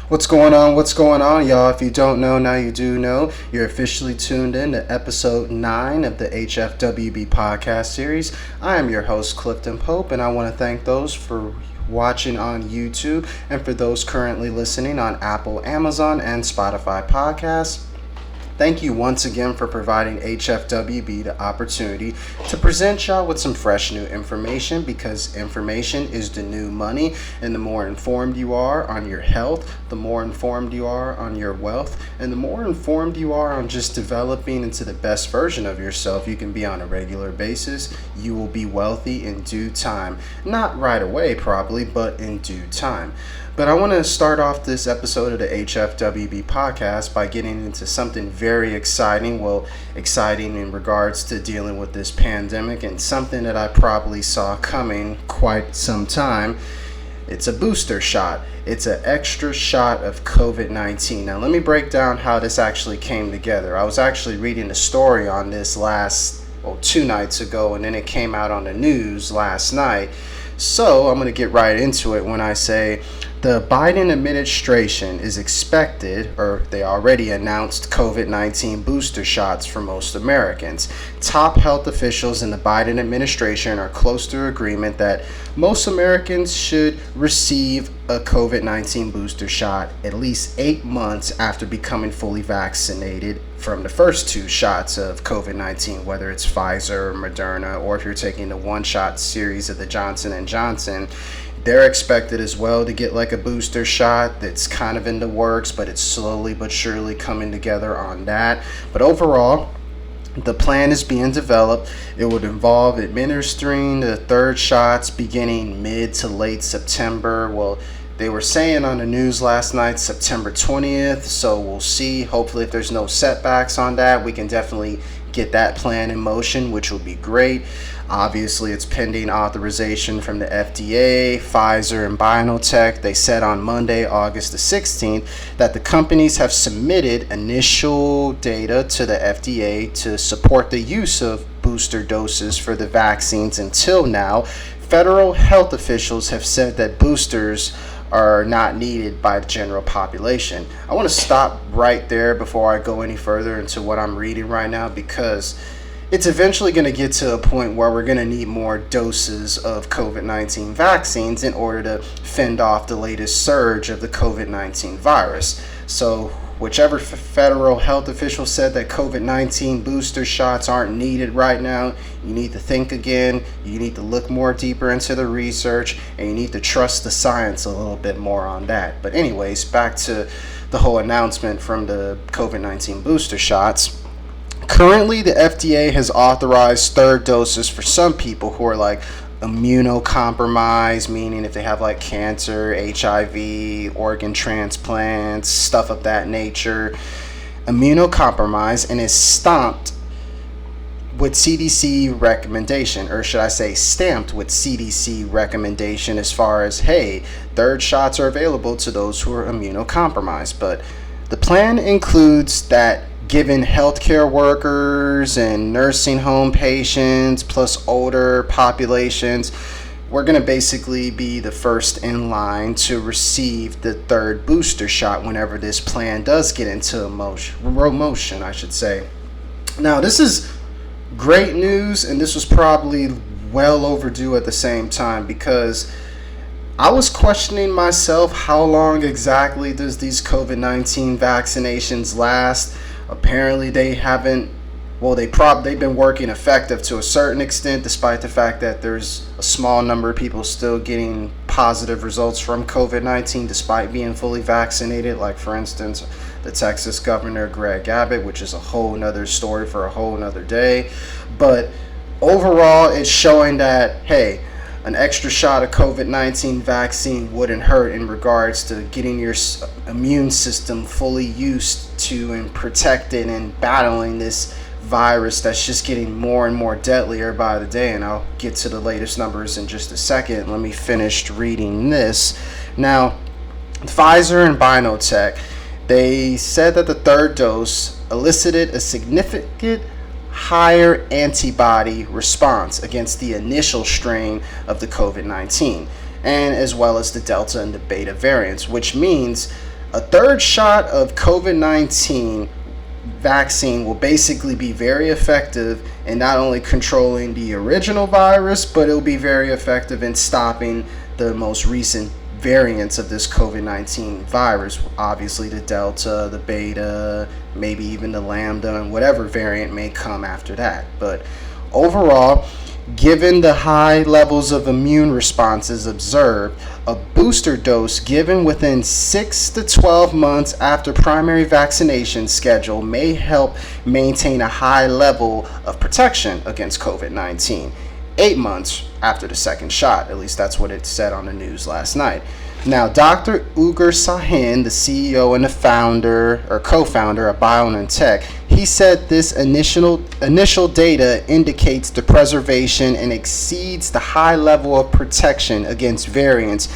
What's going on? What's going on, y'all? If you don't know, now you do know. You're officially tuned in to episode 9 of the Hfwb podcast series. I am your host, Clifton Pope, and I want to thank those for watching on YouTube and for those currently listening on Apple, Amazon, and Spotify podcasts. Thank you once again for providing Hfwb the opportunity to present y'all with some fresh new information, because information is the new money, and the more informed you are on your health, the more informed you are on your wealth, and the more informed you are on just developing into the best version of yourself you can be on a regular basis, you will be wealthy in due time. Not right away probably, but in due time. But I want to start off this episode of the Hfwb podcast by getting into something very exciting. Well, exciting in regards to dealing with this pandemic, and something that I probably saw coming quite some time. It's a booster shot. It's an extra shot of COVID-19. Now, let me break down how this actually came together. I was actually reading a story on this 2 nights ago, and then it came out on the news last night. So I'm going to get right into it when I say the Biden administration is expected, or they already announced, COVID-19 booster shots for most Americans. Top health officials in the Biden administration are close to agreement that most Americans should receive a COVID-19 booster shot at least 8 months after becoming fully vaccinated from the first 2 shots of COVID-19, whether it's Pfizer or Moderna, or if you're taking the one-shot series of the Johnson & Johnson. They're expected as well to get like a booster shot that's kind of in the works, but it's slowly but surely coming together on that. But overall, the plan is being developed. It would involve administering the third shots beginning mid to late September. Well, they were saying on the news last night, September 20th, so we'll see. Hopefully, if there's no setbacks on that, we can definitely get that plan in motion, which will be great. Obviously, it's pending authorization from the FDA, Pfizer, and BioNTech. They said on Monday, August the 16th, that the companies have submitted initial data to the FDA to support the use of booster doses for the vaccines. Until now, federal health officials have said that boosters are not needed by the general population. I want to stop right there before I go any further into what I'm reading right now, because it's eventually going to get to a point where we're going to need more doses of COVID-19 vaccines in order to fend off the latest surge of the COVID-19 virus. So whichever federal health official said that COVID-19 booster shots aren't needed right now, you need to think again, you need to look more deeper into the research, and you need to trust the science a little bit more on that. But anyways, back to the whole announcement from the COVID-19 booster shots. Currently, the FDA has authorized third doses for some people who are like immunocompromised, meaning if they have like cancer, HIV, organ transplants, stuff of that nature. Immunocompromised, and is stamped with CDC recommendation, or should I say stamped with CDC recommendation, as far as, hey, third shots are available to those who are immunocompromised. But the plan includes that given healthcare workers and nursing home patients, plus older populations, we're going to basically be the first in line to receive the third booster shot whenever this plan does get into motion, I should say. Now, this is great news, and this was probably well overdue at the same time, because I was questioning myself, how long exactly does these COVID-19 vaccinations last? Apparently they haven't, well, they've been working effective to a certain extent, despite the fact that there's a small number of people still getting positive results from COVID-19 despite being fully vaccinated. Like, for instance, the Texas governor, Greg Abbott, which is a whole nother story for a whole nother day. But overall, it's showing that, hey, an extra shot of COVID-19 vaccine wouldn't hurt in regards to getting your immune system fully used to and protected and battling this virus that's just getting more and more deadlier by the day. And I'll get to the latest numbers in just a second. Let me finish reading this. Now, Pfizer and BioNTech, they said that the third dose elicited a significant higher antibody response against the initial strain of the COVID-19, and as well as the Delta and the Beta variants, which means A third shot of COVID-19 vaccine will basically be very effective in not only controlling the original virus, but it'll be very effective in stopping the most recent variants of this COVID-19 virus. Obviously the Delta, the Beta, maybe even the Lambda, and whatever variant may come after that. But overall, given the high levels of immune responses observed, a booster dose given within 6 to 12 months after primary vaccination schedule may help maintain a high level of protection against COVID-19. 8 months after the second shot, at least that's what it said on the news last night. Now, Dr. Ugur Sahin, the CEO and the founder or co-founder of BioNTech, he said this initial data indicates the preservation and exceeds the high level of protection against variants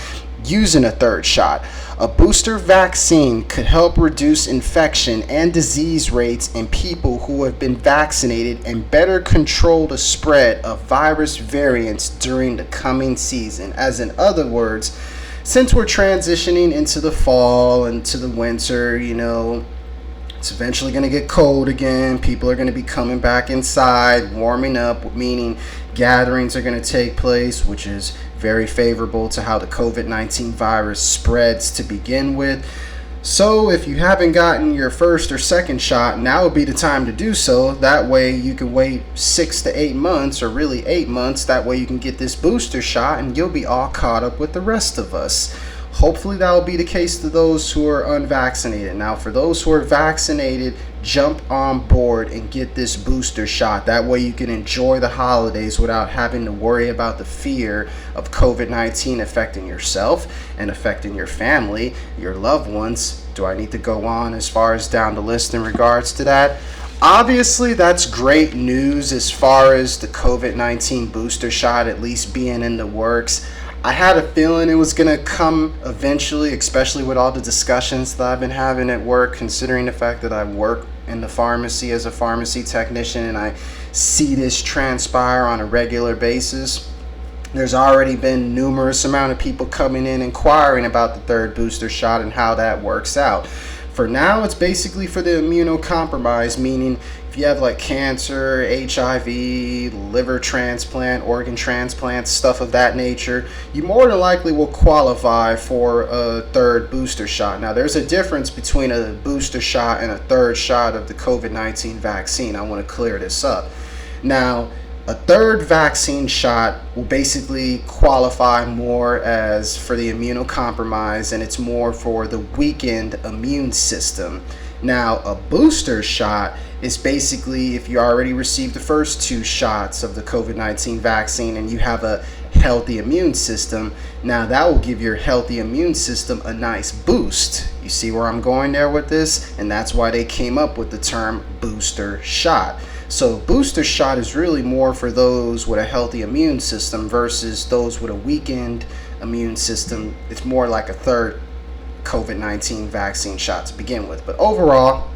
using a third shot. A booster vaccine could help reduce infection and disease rates in people who have been vaccinated and better control the spread of virus variants during the coming season. As in other words, since we're transitioning into the fall and to the winter, it's eventually going to get cold again. People are going to be coming back inside, warming up, meaning gatherings are going to take place, which is very favorable to how the COVID-19 virus spreads to begin with. So if you haven't gotten your first or second shot, now would be the time to do so. That way you can wait 6 to 8 months, or really 8 months. That way you can get this booster shot and you'll be all caught up with the rest of us. Hopefully that will be the case to those who are unvaccinated. Now, for those who are vaccinated, jump on board and get this booster shot. That way you can enjoy the holidays without having to worry about the fear of COVID-19 affecting yourself and affecting your family, your loved ones. Do I need to go on as far as down the list in regards to that? Obviously, that's great news as far as the COVID-19 booster shot at least being in the works. I had a feeling it was going to come eventually, especially with all the discussions that I've been having at work, considering the fact that I work in the pharmacy as a pharmacy technician and I see this transpire on a regular basis. There's already been numerous amount of people coming in inquiring about the third booster shot and how that works out. For now, it's basically for the immunocompromised, meaning if you have like cancer, HIV, liver transplant, organ transplant, stuff of that nature, you more than likely will qualify for a third booster shot. Now, there's a difference between a booster shot and a third shot of the COVID-19 vaccine. I want to clear this up. Now, a third vaccine shot will basically qualify more as for the immunocompromised, and it's more for the weakened immune system. Now, a booster shot is basically if you already received the first 2 shots of the COVID-19 vaccine and you have a healthy immune system. Now, that will give your healthy immune system a nice boost. You see where I'm going there with this? And that's why they came up with the term booster shot. So booster shot is really more for those with a healthy immune system versus those with a weakened immune system. It's more like a third COVID-19 vaccine shot to begin with. But overall,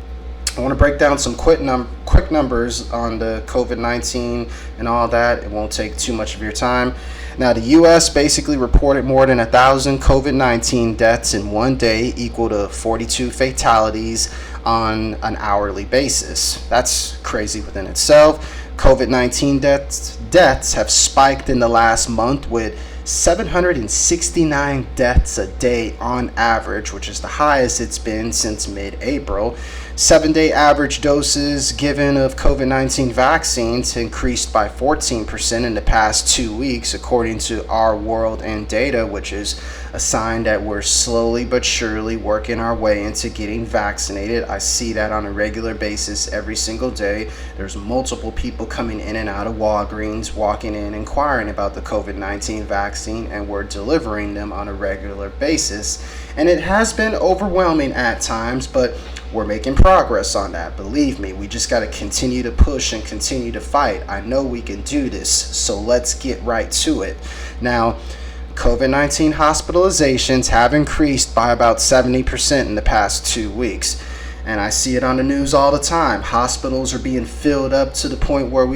I want to break down some quick numbers on the COVID-19 and all that. It won't take too much of your time. Now, the U.S. basically reported more than 1,000 COVID-19 deaths in one day, equal to 42 fatalities on an hourly basis. That's crazy within itself. COVID-19 deaths have spiked in the last month with 769 deaths a day on average, which is the highest it's been since mid-April. 7-day average doses given of COVID-19 vaccines increased by 14% in the past 2 weeks, according to Our World in Data, which is a sign that we're slowly but surely working our way into getting vaccinated. I see that on a regular basis every single day. There's multiple people coming in and out of Walgreens, walking in, inquiring about the COVID-19 vaccine, and we're delivering them on a regular basis. And it has been overwhelming at times, but we're making progress on that. Believe me, we just got to continue to push and continue to fight. I know we can do this, so let's get right to it. Now, COVID-19 hospitalizations have increased by about 70% in the past 2 weeks. And I see it on the news all the time. Hospitals are being filled up to the point where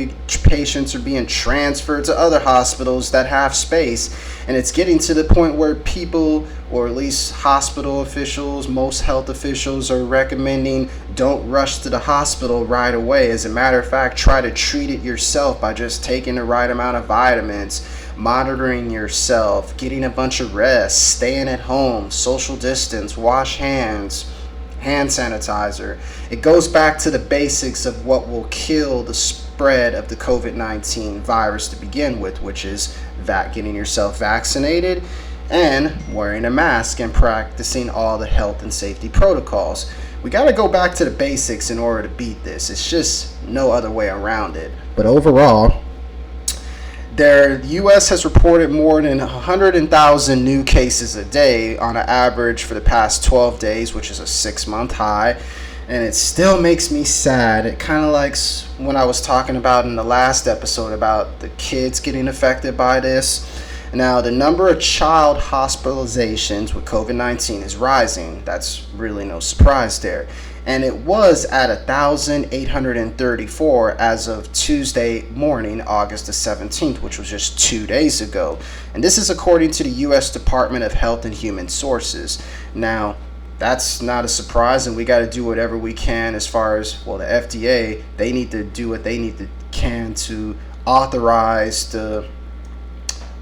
patients are being transferred to other hospitals that have space. And it's getting to the point where people, or at least hospital officials, most health officials, are recommending don't rush to the hospital right away. As a matter of fact, try to treat it yourself by just taking the right amount of vitamins, monitoring yourself, getting a bunch of rest, staying at home, social distance, wash hands, hand sanitizer. It goes back to the basics of what will kill the spread of the COVID-19 virus to begin with, which is getting yourself vaccinated and wearing a mask and practicing all the health and safety protocols. We got to go back to the basics in order to beat this. It's just no other way around it. But overall, the U.S. has reported more than 100,000 new cases a day on an average for the past 12 days, which is a 6-month high. And it still makes me sad. It kind of like when I was talking about in the last episode about the kids getting affected by this. Now, the number of child hospitalizations with COVID-19 is rising. That's really no surprise there. And it was at 1,834 as of Tuesday morning, August the 17th, which was just 2 days ago. And this is according to the U.S. Department of Health and Human Sources. Now, that's not a surprise, and we got to do whatever we can as far as, well, the FDA, they need to do what they can to authorize the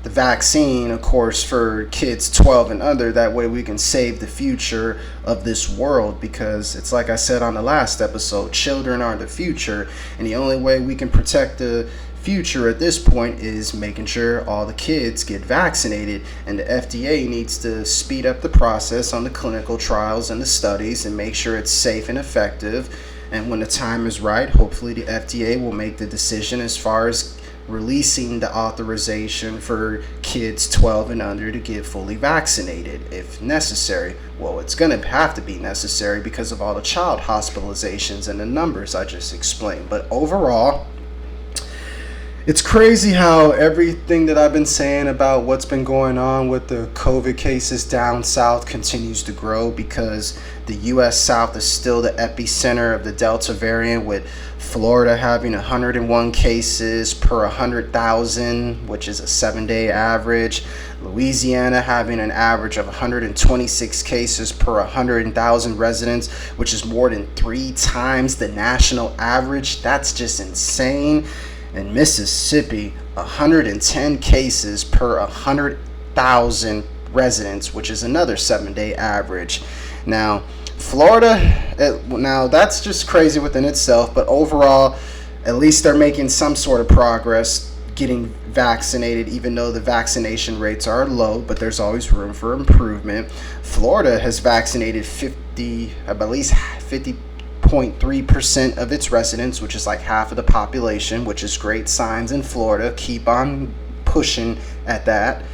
vaccine, of course, for kids 12 and under. That way we can save the future of this world, because it's like I said on the last episode, children are the future, and the only way we can protect the future at this point is making sure all the kids get vaccinated. And the FDA needs to speed up the process on the clinical trials and the studies and make sure it's safe and effective. And when the time is right, hopefully the FDA will make the decision as far as releasing the authorization for kids 12 and under to get fully vaccinated if necessary. Well, it's going to have to be necessary because of all the child hospitalizations and the numbers I just explained. But overall, it's crazy how everything that I've been saying about what's been going on with the COVID cases down south continues to grow, because the U.S. South is still the epicenter of the Delta variant, with Florida having 101 cases per 100,000, which is a 7-day average. Louisiana having an average of 126 cases per 100,000 residents, which is more than 3 times the national average. That's just insane. And Mississippi, 110 cases per 100,000 residents, which is another 7-day average. Now, Florida, now that's just crazy within itself, but overall, at least they're making some sort of progress getting vaccinated, even though the vaccination rates are low, but there's always room for improvement. Florida has vaccinated 50.3% of its residents, which is like half of the population, which is great signs in Florida. Keep on pushing at that.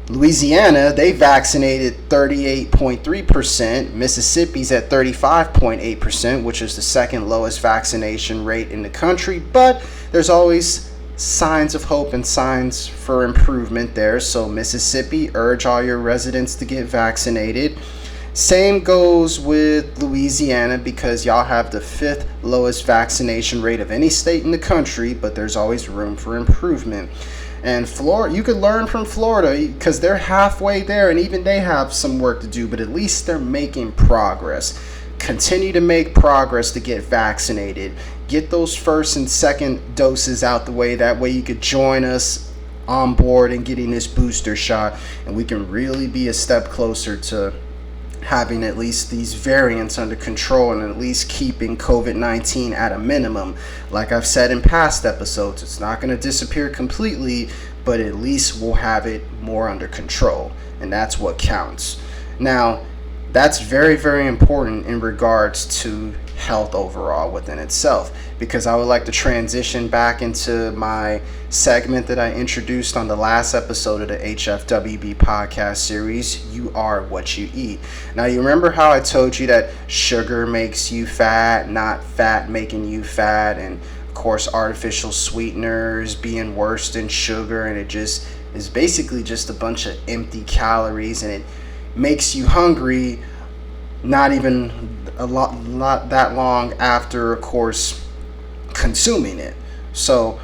Louisiana, they vaccinated 38.3%. Mississippi's at 35.8%, which is the second lowest vaccination rate in the country, but there's always signs of hope and signs for improvement there. So Mississippi, urge all your residents to get vaccinated. Same goes with Louisiana, because y'all have the 5th lowest vaccination rate of any state in the country, but there's always room for improvement. And Florida, you could learn from Florida, because they're halfway there, and even they have some work to do, but at least they're making progress. Continue to make progress to get vaccinated. Get those first and second doses out the way. That way you could join us on board and getting this booster shot, and we can really be a step closer to having at least these variants under control, and at least keeping COVID-19 at a minimum. Like I've said in past episodes, it's not going to disappear completely, but at least we'll have it more under control, and that's what counts. Now, that's very, very important in regards to health overall within itself, because I would like to transition back into my segment that I introduced on the last episode of the Hfwb podcast series, You Are What You Eat. Now, you remember how I told you that sugar makes you fat, not fat making you fat, and of course artificial sweeteners being worse than sugar, and it just is basically just a bunch of empty calories, and it makes you hungry not even not that long after, of course, consuming it. So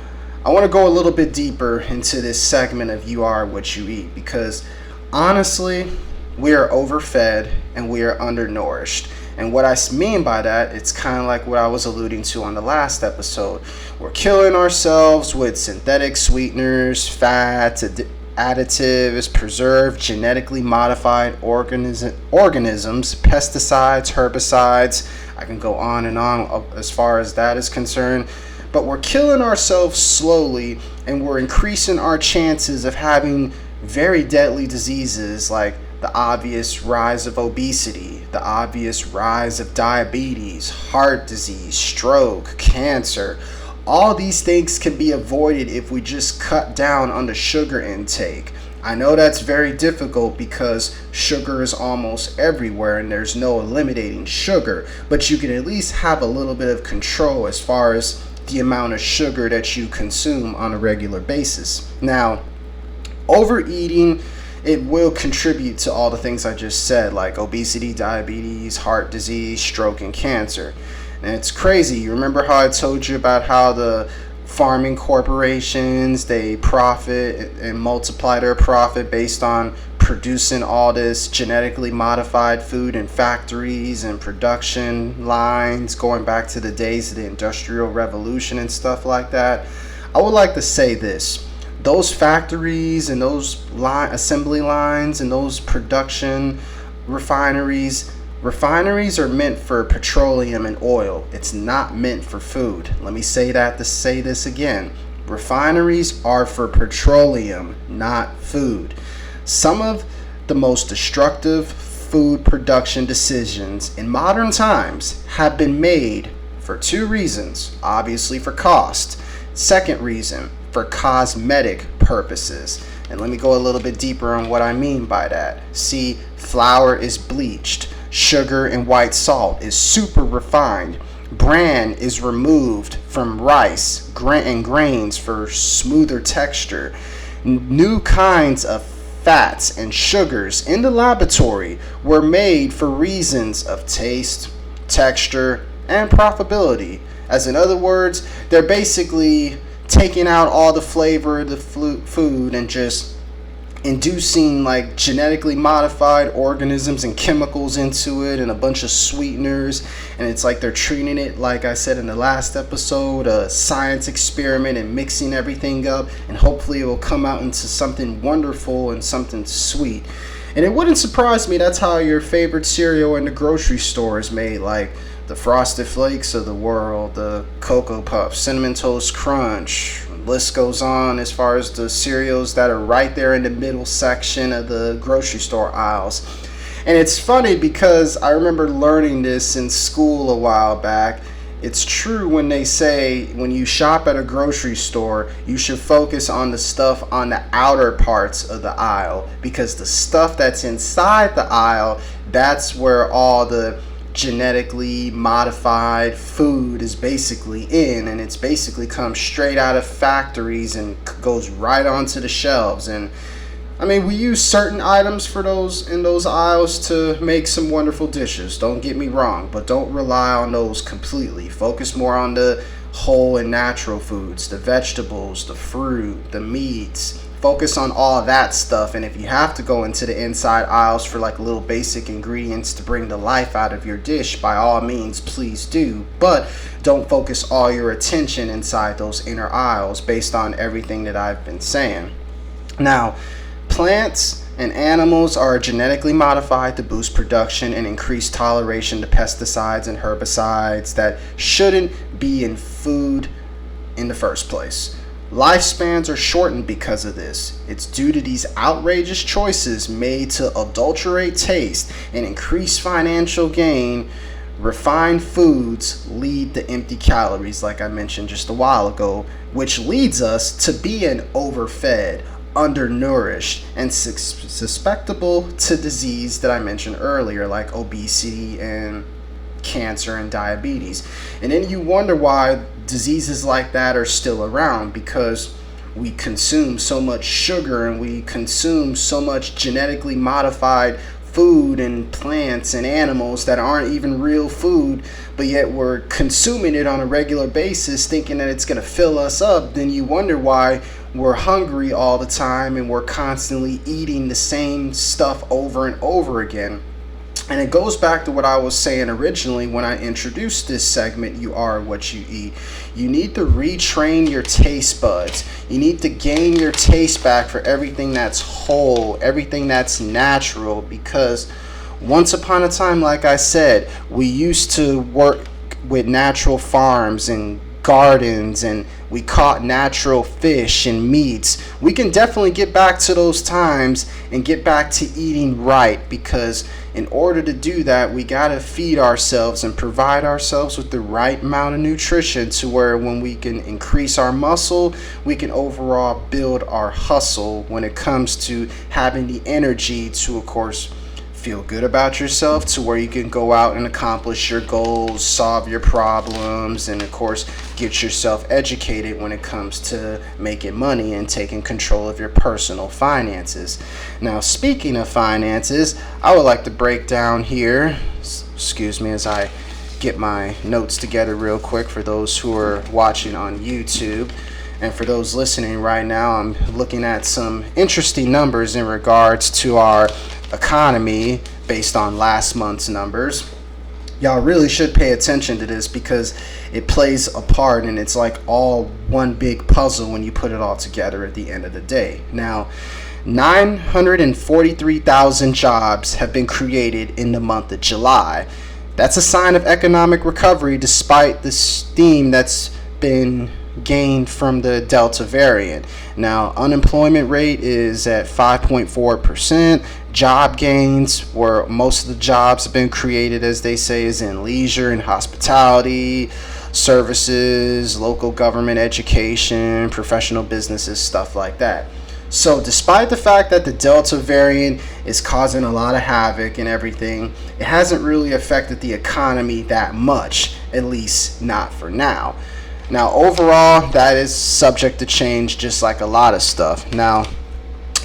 I want to go a little bit deeper into this segment of You Are What You Eat, because honestly, we are overfed and we are undernourished. And what I mean by that, it's kind of like what I was alluding to on the last episode. We're killing ourselves with synthetic sweeteners, fats, additives, preserved, genetically modified organisms, pesticides, herbicides. I can go on and on as far as that is concerned. But we're killing ourselves slowly, and we're increasing our chances of having very deadly diseases like the obvious rise of obesity, the obvious rise of diabetes, heart disease, stroke, cancer. All these things can be avoided if we just cut down on the sugar intake. I know that's very difficult because sugar is almost everywhere and there's no eliminating sugar, but you can at least have a little bit of control as far as the amount of sugar that you consume on a regular basis. Now, overeating, it will contribute to all the things I just said, like obesity, diabetes, heart disease, stroke, and cancer. And it's crazy. You remember how I told you about how the farming corporations, they profit and multiply their profit based on producing all this genetically modified food in factories and production lines going back to the days of the Industrial Revolution and stuff like that? I would like to say this. Those factories and those assembly lines and those production refineries are meant for petroleum and oil. It's not meant for food. Let me say that to say this again. Refineries are for petroleum, not food. Some of the most destructive food production decisions in modern times have been made for two reasons. Obviously for cost. Second reason, for cosmetic purposes. And let me go a little bit deeper on what I mean by that. See, flour is bleached. Sugar and white salt is super refined. Bran is removed from rice and grains for smoother texture. New kinds of fats and sugars in the laboratory were made for reasons of taste, texture, and profitability. As in other words, they're basically taking out all the flavor of the food and just inducing like genetically modified organisms and chemicals into it and a bunch of sweeteners, and it's like they're treating it, like I said in the last episode, a science experiment, and mixing everything up, and hopefully it will come out into something wonderful and something sweet. And it wouldn't surprise me that's how your favorite cereal in the grocery store is made, like the Frosted Flakes of the world, the Cocoa Puffs, Cinnamon Toast Crunch. List goes on as far as the cereals that are right there in the middle section of the grocery store aisles. And it's funny because I remember learning this in school a while back. It's true when they say when you shop at a grocery store, you should focus on the stuff on the outer parts of the aisle, because the stuff that's inside the aisle, that's where all the genetically modified food is basically in, and it's basically comes straight out of factories and goes right onto the shelves. And I mean, we use certain items for those in those aisles to make some wonderful dishes, don't get me wrong, but don't rely on those completely. Focus more on the whole and natural foods, the vegetables, the fruit, the meats. Focus on all that stuff. And if you have to go into the inside aisles for like little basic ingredients to bring the life out of your dish, by all means, please do. But don't focus all your attention inside those inner aisles based on everything that I've been saying. Now, plants and animals are genetically modified to boost production and increase toleration to pesticides and herbicides that shouldn't be in food in the first place. Lifespans are shortened because of this. It's due to these outrageous choices made to adulterate taste and increase financial gain. Refined foods lead to empty calories, like I mentioned just a while ago, which leads us to being overfed, undernourished, and susceptible to disease that I mentioned earlier, like obesity and cancer and diabetes. And then you wonder why diseases like that are still around, because we consume so much sugar and we consume so much genetically modified food and plants and animals that aren't even real food, but yet we're consuming it on a regular basis thinking that it's going to fill us up, then you wonder why we're hungry all the time and we're constantly eating the same stuff over and over again. And it goes back to what I was saying originally when I introduced this segment, You Are What You Eat. You need to retrain your taste buds. You need to gain your taste back for everything that's whole, everything that's natural, because once upon a time, like I said, we used to work with natural farms and gardens, and we caught natural fish and meats. We can definitely get back to those times and get back to eating right, because in order to do that, we got to feed ourselves and provide ourselves with the right amount of nutrition to where when we can increase our muscle, we can overall build our hustle when it comes to having the energy to, of course, feel good about yourself, to where you can go out and accomplish your goals, solve your problems, and of course get yourself educated when it comes to making money and taking control of your personal finances. Now, speaking of finances, I would like to break down here, excuse me as I get my notes together real quick for those who are watching on YouTube. And for those listening right now, I'm looking at some interesting numbers in regards to our economy based on last month's numbers. Y'all really should pay attention to this because it plays a part, and it's like all one big puzzle when you put it all together at the end of the day. Now, 943,000 jobs have been created in the month of July. That's a sign of economic recovery despite the steam that's been gained from the Delta variant. Now, unemployment rate is at 5.4%. Job gains, where most of the jobs have been created, as they say, is in leisure and hospitality, services, local government, education, professional businesses, stuff like that. So despite the fact that the Delta variant is causing a lot of havoc and everything, it hasn't really affected the economy that much, at least not for now. Now, overall, that is subject to change, just like a lot of stuff. Now,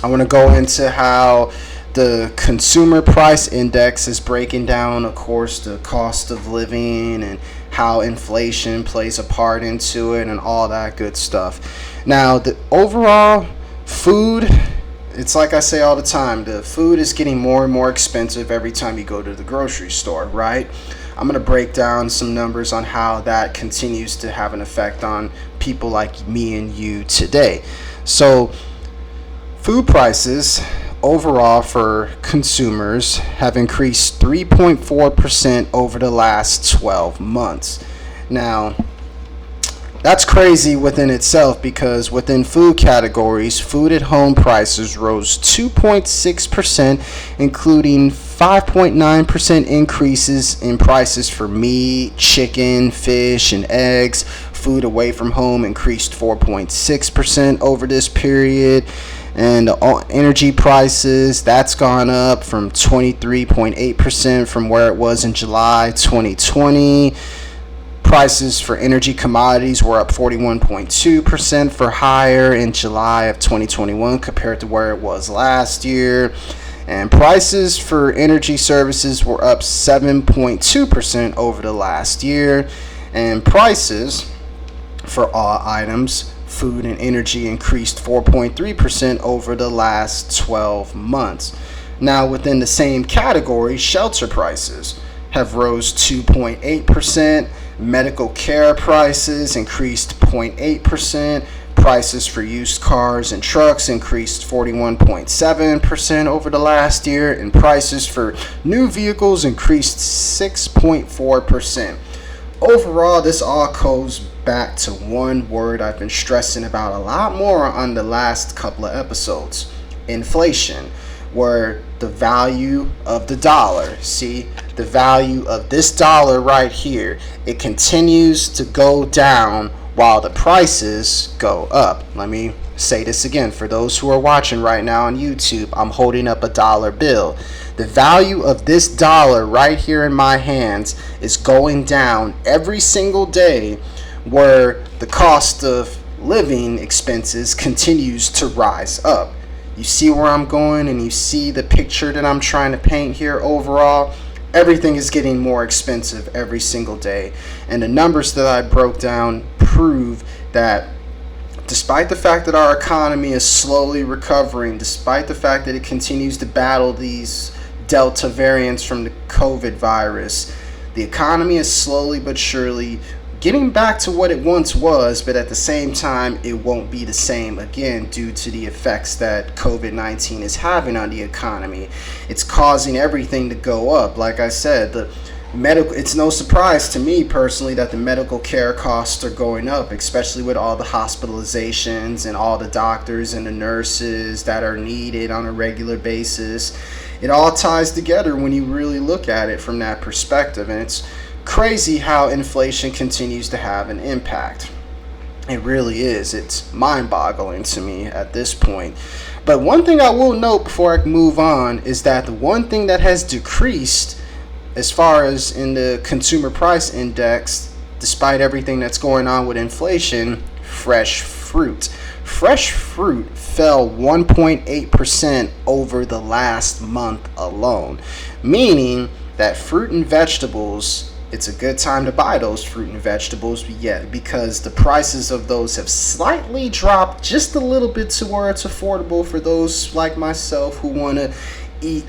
I want to go into how the consumer price index is breaking down, of course, the cost of living and how inflation plays a part into it and all that good stuff. Now, the overall food, it's like I say all the time, the food is getting more and more expensive every time you go to the grocery store, right? I'm going to break down some numbers on how that continues to have an effect on people like me and you today. So, food prices overall for consumers have increased 3.4% over the last 12 months. Now, that's crazy within itself, because within food categories, food at home prices rose 2.6%, including 5.9% increases in prices for meat, chicken, fish, and eggs. Food away from home increased 4.6% over this period. And energy prices, that's gone up from 23.8% from where it was in July 2020. Prices for energy commodities were up 41.2% for higher in July of 2021 compared to where it was last year. And prices for energy services were up 7.2% over the last year. And prices for all items, food and energy, increased 4.3% over the last 12 months. Now, within the same category, shelter prices have rose 2.8%. Medical care prices increased 0.8%. Prices for used cars and trucks increased 41.7% over the last year, and prices for new vehicles increased 6.4%. Overall, this all goes back to one word I've been stressing about a lot more on the last couple of episodes: inflation, where the value of the dollar, see, the value of this dollar right here, it continues to go down while the prices go up. Let me say this again for those who are watching right now on YouTube. I'm holding up a dollar bill. The value of this dollar right here in my hands is going down every single day, where the cost of living expenses continues to rise up. You see where I'm going, and you see the picture that I'm trying to paint here overall. Everything is getting more expensive every single day. And the numbers that I broke down prove that despite the fact that our economy is slowly recovering, despite the fact that it continues to battle these Delta variants from the COVID virus, the economy is slowly but surely getting back to what it once was, but at the same time, it won't be the same again due to the effects that COVID-19 is having on the economy. It's causing everything to go up. Like I said, it's no surprise to me personally that the medical care costs are going up, especially with all the hospitalizations and all the doctors and the nurses that are needed on a regular basis. It all ties together when you really look at it from that perspective, and it's crazy how inflation continues to have an impact. It really is. It's mind-boggling to me at this point. But one thing I will note before I move on is that the one thing that has decreased as far as in the consumer price index, despite everything that's going on with inflation, fresh fruit. Fresh fruit fell 1.8% over the last month alone, meaning that fruit and vegetables, it's a good time to buy those fruit and vegetables, yet because the prices of those have slightly dropped just a little bit to where it's affordable for those like myself who want to eat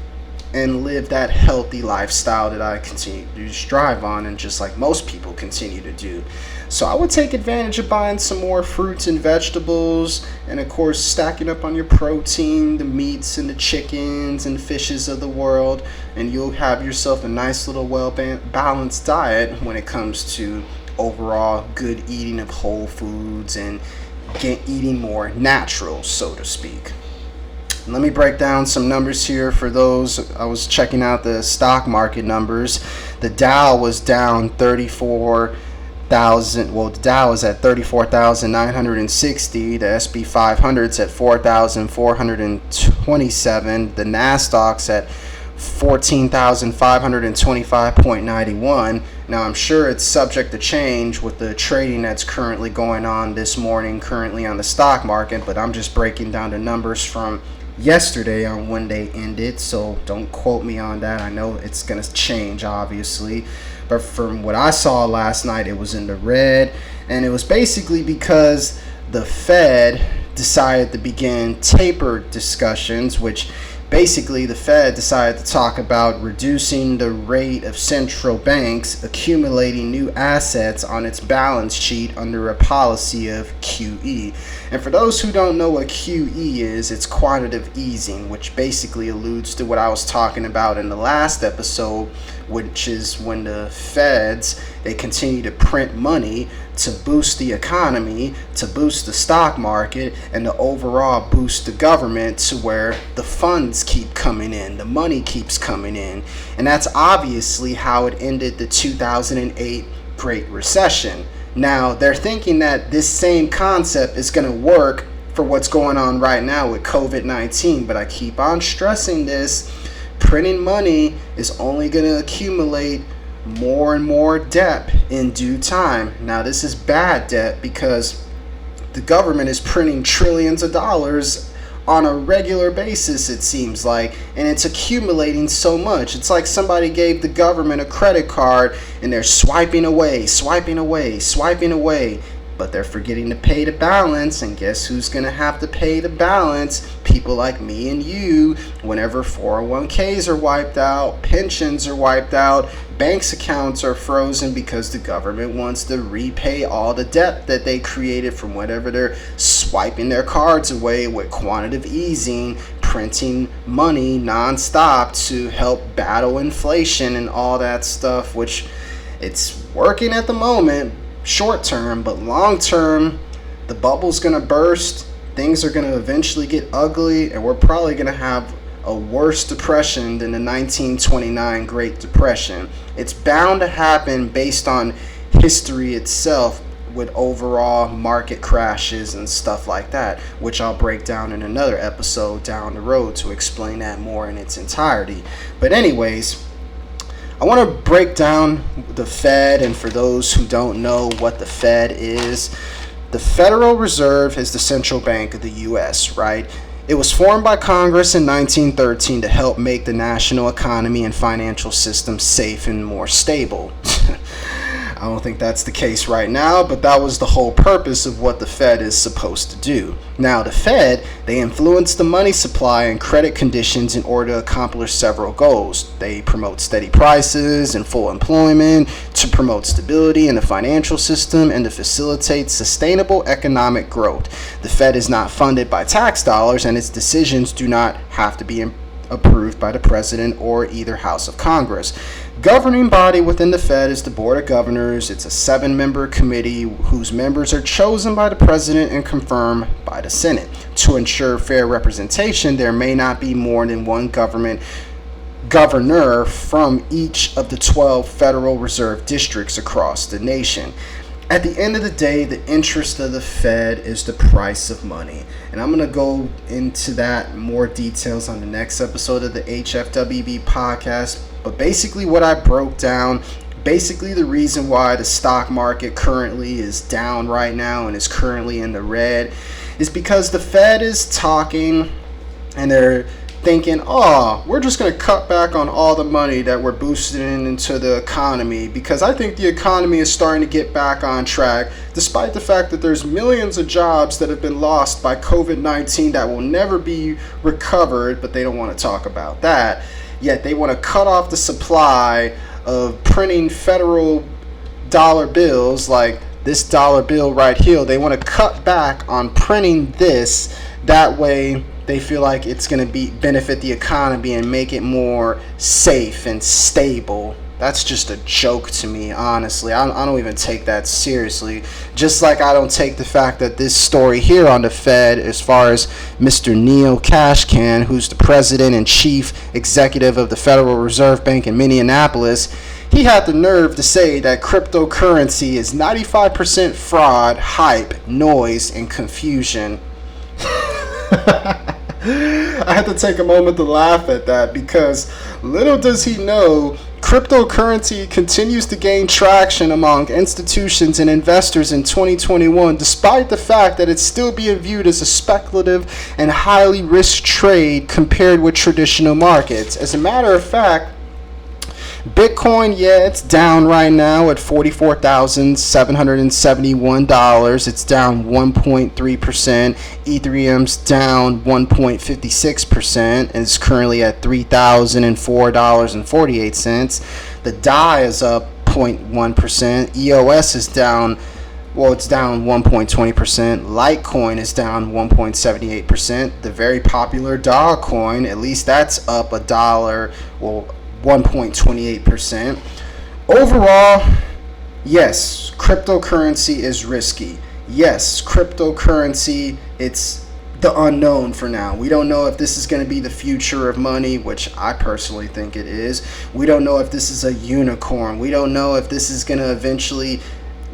and live that healthy lifestyle that I continue to strive on, and just like most people continue to do. So I would take advantage of buying some more fruits and vegetables, and of course stacking up on your protein, the meats and the chickens and fishes of the world, and you'll have yourself a nice little well-balanced diet when it comes to overall good eating of whole foods and eating more natural, so to speak. Let me break down some numbers here for those. I was checking out the stock market numbers. The Dow was down 34,000. Well, the Dow is at 34,960. The SP 500's at 4,427. The Nasdaq's at 14,525.91. Now, I'm sure it's subject to change with the trading that's currently going on this morning, currently on the stock market, but I'm just breaking down the numbers from yesterday on when they ended, so don't quote me on that. I know it's going to change, obviously, but from what I saw last night, it was in the red, and it was basically because the Fed decided to begin taper discussions, which basically the Fed decided to talk about reducing the rate of central banks accumulating new assets on its balance sheet under a policy of QE. And for those who don't know what QE is, it's quantitative easing, which basically alludes to what I was talking about in the last episode, which is when the Feds, they continue to print money to boost the economy, to boost the stock market, and to overall boost the government to where the funds keep coming in, the money keeps coming in. And that's obviously how it ended the 2008 Great Recession. Now, they're thinking that this same concept is going to work for what's going on right now with COVID-19, but I keep on stressing this. Printing money is only going to accumulate more and more debt in due time. Now, this is bad debt because the government is printing trillions of dollars on a regular basis, it seems like, and it's accumulating so much. It's like somebody gave the government a credit card and they're swiping away, but they're forgetting to pay the balance, and guess who's going to have to pay the balance? People like me and you. Whenever 401ks are wiped out, pensions are wiped out, banks' accounts are frozen because the government wants to repay all the debt that they created from whatever they're swiping their cards away with quantitative easing, printing money nonstop to help battle inflation and all that stuff, which it's working at the moment, short term, but long term, the bubble's gonna burst, things are gonna eventually get ugly, and we're probably gonna have a worse depression than the 1929 Great Depression. It's bound to happen based on history itself, with overall market crashes and stuff like that, which I'll break down in another episode down the road to explain that more in its entirety. But anyways, I want to break down the Fed, and for those who don't know what the Fed is, the Federal Reserve is the central bank of the U.S., right? It was formed by Congress in 1913 to help make the national economy and financial system safe and more stable. I don't think that's the case right now, but that was the whole purpose of what the Fed is supposed to do. Now, the Fed, they influence the money supply and credit conditions in order to accomplish several goals. They promote steady prices and full employment, to promote stability in the financial system, and to facilitate sustainable economic growth. The Fed is not funded by tax dollars, and its decisions do not have to be approved by the President or either House of Congress. Governing body within the Fed is the Board of Governors. It's a 7-member committee whose members are chosen by the President and confirmed by the Senate. To ensure fair representation, there may not be more than one governor from each of the 12 Federal Reserve districts across the nation. At the end of the day, the interest of the Fed is the price of money. And I'm going to go into that more details on the next episode of the Hfwb podcast. But basically what I broke down, basically the reason why the stock market currently is down right now and is currently in the red is because the Fed is talking and they're thinking, we're just going to cut back on all the money that we're boosting into the economy, because I think the economy is starting to get back on track, despite the fact that there's millions of jobs that have been lost by COVID-19 that will never be recovered, but they don't want to talk about that. Yet they want to cut off the supply of printing federal dollar bills, like this dollar bill right here. They want to cut back on printing this. That way they feel like it's going to benefit the economy and make it more safe and stable. That's just a joke to me, honestly. I don't even take that seriously. Just like I don't take the fact that this story here on the Fed, as far as Mr. Neil Kashkan, who's the president and chief executive of the Federal Reserve Bank in Minneapolis, he had the nerve to say that cryptocurrency is 95% fraud, hype, noise, and confusion. I had to take a moment to laugh at that, because little does he know, cryptocurrency continues to gain traction among institutions and investors in 2021, despite the fact that it's still being viewed as a speculative and highly risk trade compared with traditional markets. As a matter of fact, Bitcoin, it's down right now at $44,771. It's down 1.3%. Ethereum's down 1.56% and is currently at $3,004.48. The DAI is up 0.1%. EOS is down, it's down 1.20%. Litecoin is down 1.78%. The very popular Dogecoin, at least that's up $1, 1.28%. Overall, yes, cryptocurrency is risky. Yes, cryptocurrency, it's the unknown for now. We don't know if this is going to be the future of money, which I personally think it is. We don't know if this is a unicorn. We don't know if this is going to eventually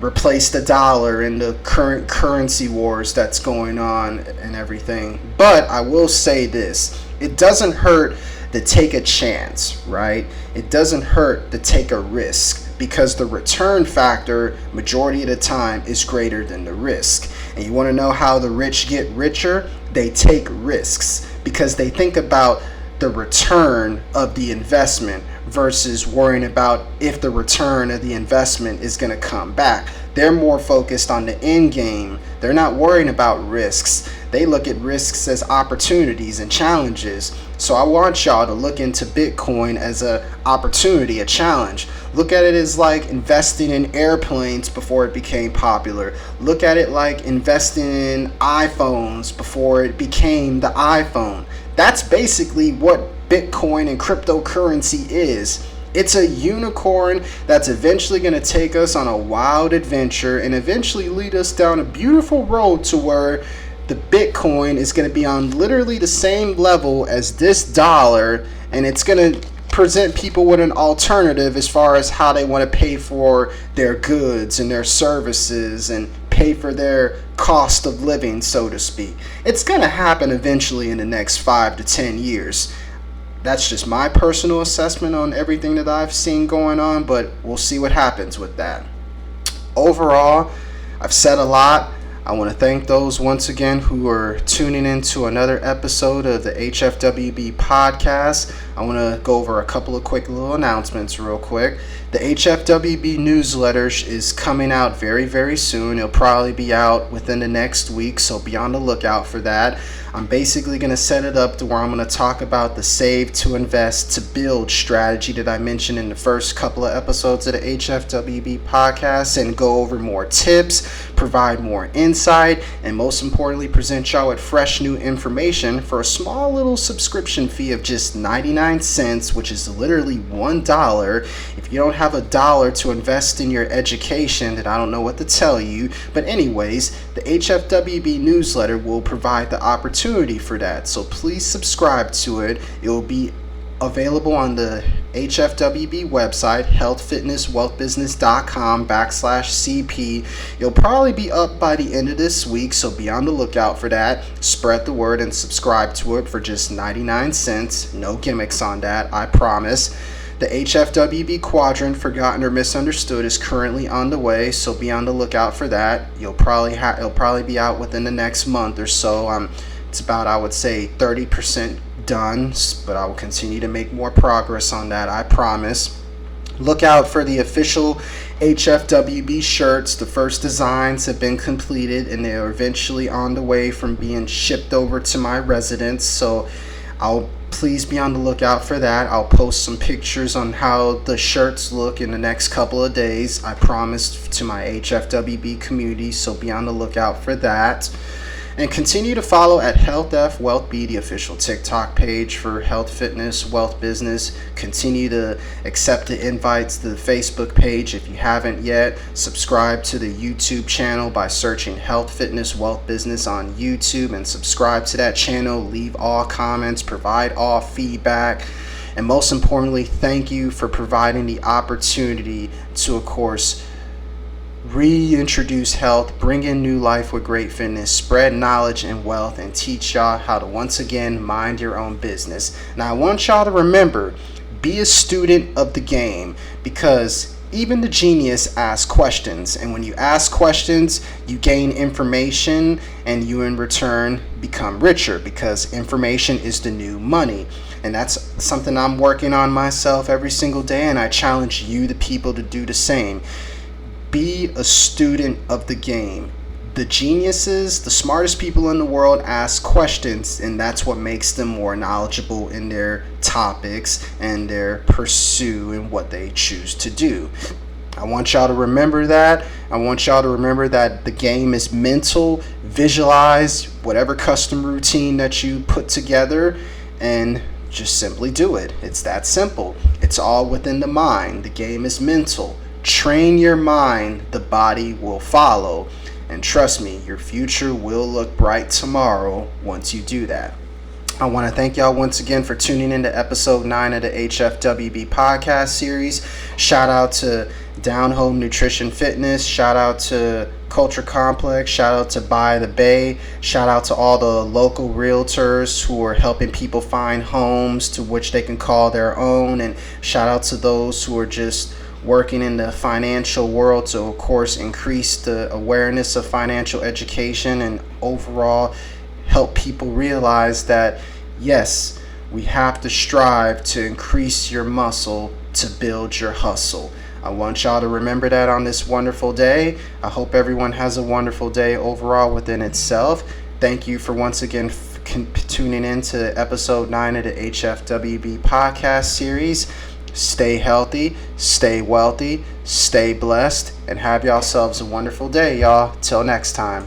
replace the dollar in the current currency wars that's going on and everything. But I will say this, it doesn't hurt to take a chance, right? It doesn't hurt to take a risk, because the return factor majority of the time is greater than the risk. And you want to know how the rich get richer? They take risks, because they think about the return of the investment versus worrying about if the return of the investment is going to come back. They're more focused on the end game. They're not worrying about risks. They look at risks as opportunities and challenges. So I want y'all to look into Bitcoin as an opportunity, a challenge. Look at it as like investing in airplanes before it became popular. Look at it like investing in iPhones before it became the iPhone. That's basically what Bitcoin and cryptocurrency is. It's a unicorn that's eventually going to take us on a wild adventure and eventually lead us down a beautiful road to where the Bitcoin is going to be on literally the same level as this dollar, and it's going to present people with an alternative as far as how they want to pay for their goods and their services and pay for their cost of living, so to speak. It's going to happen eventually in the next 5 to 10 years. That's just my personal assessment on everything that I've seen going on, but we'll see what happens with that. Overall, I've said a lot. I want to thank those once again who are tuning in to another episode of the HFWB podcast. I want to go over a couple of quick little announcements real quick. The HFWB newsletter is coming out very, very soon. It'll probably be out within the next week, so be on the lookout for that. I'm basically going to set it up to where I'm going to talk about the save to invest to build strategy that I mentioned in the first couple of episodes of the HFWB podcast and go over more tips, provide more insight, and most importantly, present y'all with fresh new information for a small little subscription fee of just 99 cents, which is literally $1. If you don't have $1 to invest in your education, then I don't know what to tell you. But anyways, the HFWB newsletter will provide the opportunity for that. So please subscribe to it. It will be available on the HFWB website, healthfitnesswealthbusiness.com/CP. It'll probably be up by the end of this week, so be on the lookout for that. Spread the word and subscribe to it for just 99 cents. No gimmicks on that, I promise. The HFWB Quadrant, Forgotten or Misunderstood, is currently on the way, so be on the lookout for that. It'll probably be out within the next month or so. It's about, I would say, 30% done, but I will continue to make more progress on that, I promise. Look out for the official HFWB shirts. The first designs have been completed and they are eventually on the way from being shipped over to my residence, so please be on the lookout for that. I'll post some pictures on how the shirts look in the next couple of days, I promised, to my HFWB community, so be on the lookout for that. And continue to follow at Hfwb, the official TikTok page for health, fitness, wealth, business. Continue to accept the invites to the Facebook page if you haven't yet. Subscribe to the YouTube channel by searching Health, Fitness, Wealth, Business on YouTube and subscribe to that channel. Leave all comments, provide all feedback. And most importantly, thank you for providing the opportunity to, of course, reintroduce health, bring in new life with great fitness, spread knowledge and wealth, and teach y'all how to once again mind your own business. Now, I want y'all to remember, be a student of the game, because even the genius asks questions, and when you ask questions, you gain information, and you in return become richer, because information is the new money. And that's something I'm working on myself every single day, and I challenge you, the people, to do the same. Be a student of the game. The geniuses, the smartest people in the world, ask questions, and that's what makes them more knowledgeable in their topics and their pursuit and what they choose to do. I want y'all to remember that. I want y'all to remember that the game is mental. Visualize whatever custom routine that you put together and just simply do it. It's that simple. It's all within the mind. The game is mental. Train your mind, the body will follow. And trust me, your future will look bright tomorrow once you do that. I want to thank y'all once again for tuning in to episode 9 of the HFWB podcast series. Shout out to Down Home Nutrition Fitness. Shout out to Culture Complex. Shout out to By the Bay. Shout out to all the local realtors who are helping people find homes to which they can call their own. And shout out to those who are just working in the financial world to, of course, increase the awareness of financial education and overall help people realize that, yes, we have to strive to increase your muscle to build your hustle. I want y'all to remember that on this wonderful day. I hope everyone has a wonderful day overall within itself. Thank you for once again tuning in to episode 9 of the HFWB podcast series. Stay healthy, stay wealthy, stay blessed, and have yourselves a wonderful day, y'all. Till next time.